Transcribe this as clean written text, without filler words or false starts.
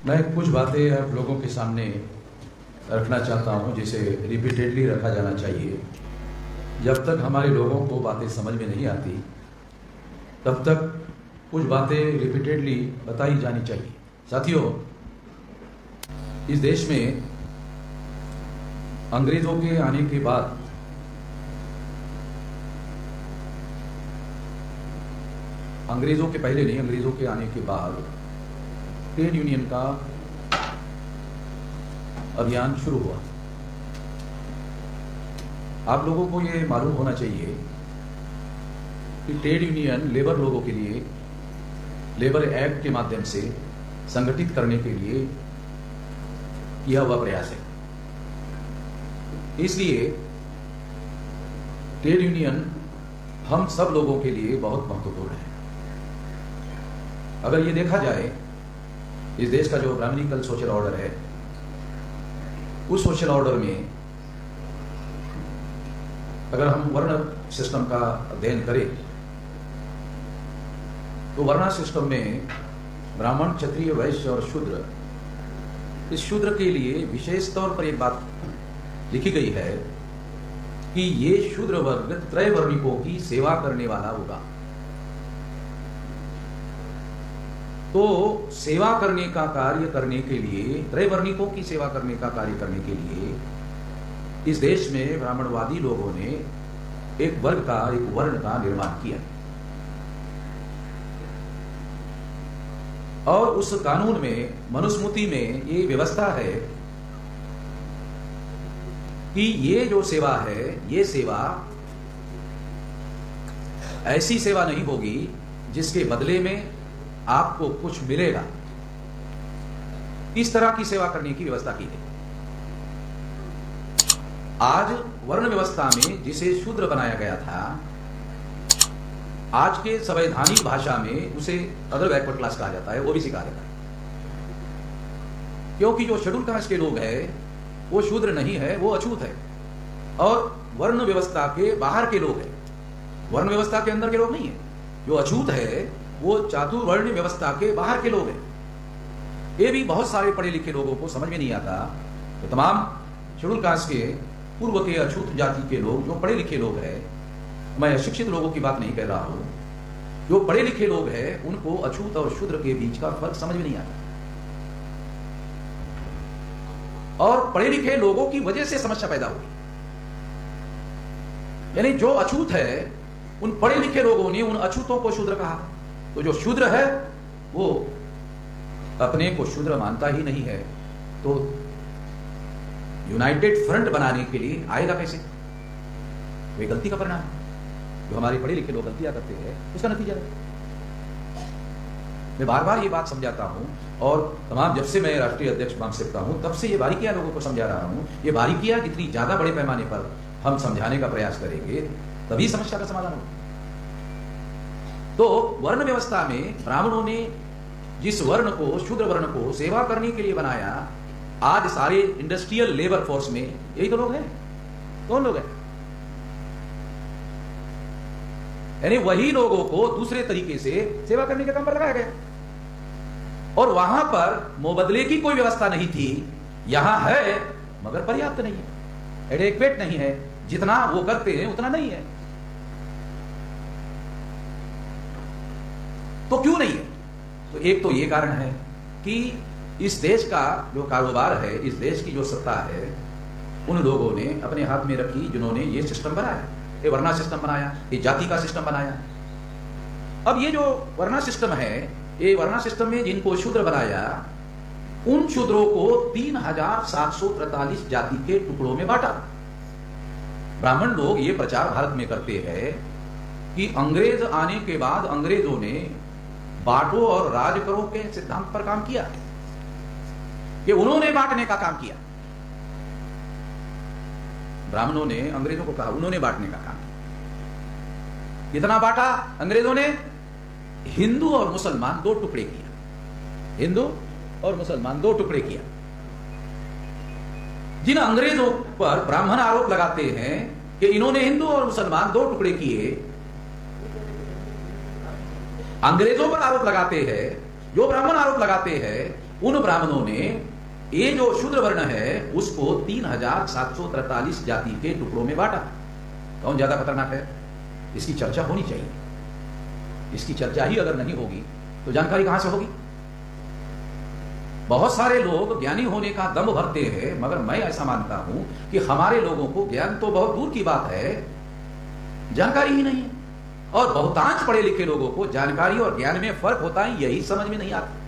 मैं कुछ बातें आप लोगों के सामने रखना चाहता हूं जिसे रिपीटेडली रखा जाना चाहिए। जब तक हमारे लोगों को बातें समझ में नहीं आती तब तक कुछ बातें रिपीटेडली बताई जानी चाहिए। साथियों, इस देश में अंग्रेजों के आने के बाद अंग्रेजों के पहले नहीं, अंग्रेजों के आने के बाद ट्रेड यूनियन का अभियान शुरू हुआ। आप लोगों को ये मालूम होना चाहिए कि ट्रेड यूनियन लेबर लोगों के लिए लेबर एक्ट के माध्यम से संगठित करने के लिए किया हुआ प्रयास है। इसलिए ट्रेड यूनियन हम सब लोगों के लिए बहुत महत्वपूर्ण है। अगर ये देखा जाए, इस देश का जो ब्राह्मणिकल सोशल ऑर्डर है, उस सोशल ऑर्डर में अगर हम वर्ण सिस्टम का अध्ययन करें तो वर्ण सिस्टम में ब्राह्मण, क्षत्रिय, वैश्य और शूद्र, इस शूद्र के लिए विशेष तौर पर एक बात लिखी गई है कि ये शूद्र वर्ग त्रैवर्णिकों की सेवा करने वाला होगा। तो सेवा करने का कार्य करने के लिए, त्रैवर्णिकों की सेवा करने का कार्य करने के लिए इस देश में ब्राह्मणवादी लोगों ने एक वर्ग का, एक वर्ण का निर्माण किया और उस कानून में, मनुस्मृति में ये व्यवस्था है कि ये जो सेवा है, ये सेवा ऐसी सेवा नहीं होगी जिसके बदले में आपको कुछ मिलेगा। इस तरह की सेवा करने की व्यवस्था की गई। आज वर्ण व्यवस्था में जिसे शूद्र बनाया गया था, आज के संवैधानिक भाषा में उसे अदर बैकवर्ड क्लास कहा जाता है, ओबीसी कहा जाता है। क्योंकि जो शेड्यूल कास्ट के लोग हैं वो शूद्र नहीं है, वो अछूत है और वर्ण व्यवस्था के बाहर के लोग हैं, वर्ण व्यवस्था के अंदर के लोग नहीं है। जो अछूत है वो चातुर्वर्ण व्यवस्था के बाहर के लोग हैं। ये भी बहुत सारे पढ़े लिखे लोगों को समझ में नहीं आता। तो तमाम शेड्यूल कास्ट के पूर्व के अछूत जाति के लोग, जो पढ़े लिखे लोग हैं, मैं अशिक्षित लोगों की बात नहीं कर रहा हूं, जो पढ़े लिखे लोग हैं उनको अछूत और शूद्र के बीच का फर्क समझ में नहीं आता और पढ़े लिखे लोगों की वजह से समस्या पैदा हुई। यानी जो अछूत है, उन पढ़े लिखे लोगों ने उन अछूतों को शूद्र कहा। तो जो शूद्र है वो अपने को शूद्र मानता ही नहीं है, तो यूनाइटेड फ्रंट बनाने के लिए आएगा कैसे? वे गलती का परिणाम है। जो हमारे पढ़े लिखे लोग गलतियां करते हैं उसका नतीजा है। मैं बार बार ये बात समझाता हूं और तमाम, जब से मैं राष्ट्रीय अध्यक्ष बन सकता हूं तब से ये बारीकियां लोगों को समझा रहा हूं। ये बारीकियां जितनी ज्यादा बड़े पैमाने पर हम समझाने का प्रयास करेंगे तभी समस्या का समाधान होगा। तो वर्ण व्यवस्था में ब्राह्मणों ने जिस वर्ण को, शूद्र वर्ण को सेवा करने के लिए बनाया, आज सारे इंडस्ट्रियल लेबर फोर्स में यही तो लोग हैं। कौन लोग हैं? यानी वही लोगों को दूसरे तरीके से सेवा करने के काम पर लगाया गया और वहां पर मुबदले की कोई व्यवस्था नहीं थी। यहां है मगर पर्याप्त नहीं है, एडेक्वेट नहीं है। जितना वो करते हैं उतना नहीं है। तो क्यों नहीं है? तो एक तो ये कारण है कि इस देश का जो कारोबार है, इस देश की जो सत्ता है, उन लोगों ने अपने हाथ में रखी जिन्होंने ये सिस्टम बनाया, ये वर्णा सिस्टम बनाया, ये जाति का सिस्टम बनाया। अब ये जो वर्णा सिस्टम है, ये वर्णा सिस्टम में जिनको शूद्र बनाया, उन शूद्रों को 3743 जाति के टुकड़ों में बांटा। ब्राह्मण लोग ये प्रचार भारत में करते हैं कि अंग्रेज आने के बाद अंग्रेजों ने बांटो और राज करो के सिद्धांत पर काम किया, कि उन्होंने बांटने का काम किया। ब्राह्मणों ने अंग्रेजों को कहा उन्होंने बांटने का काम किया। कितना बांटा अंग्रेजों ने? हिंदू और मुसलमान दो टुकड़े किया, हिंदू और मुसलमान दो टुकड़े किया। जिन अंग्रेजों पर ब्राह्मण आरोप लगाते हैं कि इन्होंने हिंदू और मुसलमान दो टुकड़े किए, अंग्रेजों पर आरोप लगाते हैं, जो ब्राह्मण आरोप लगाते हैं उन ब्राह्मणों ने ये जो शूद्र वर्ण है उसको 3743 जाति के टुकड़ों में बांटा। कौन ज्यादा खतरनाक है? इसकी चर्चा होनी चाहिए। इसकी चर्चा ही अगर नहीं होगी तो जानकारी कहां से होगी? बहुत सारे लोग ज्ञानी होने का दम भरते हैं, मगर मैं ऐसा मानता हूं कि हमारे लोगों को ज्ञान तो बहुत दूर की बात है, जानकारी ही नहीं है। और बहुतांश पढ़े लिखे लोगों को जानकारी और ज्ञान में फर्क होता है, यही समझ में नहीं आता।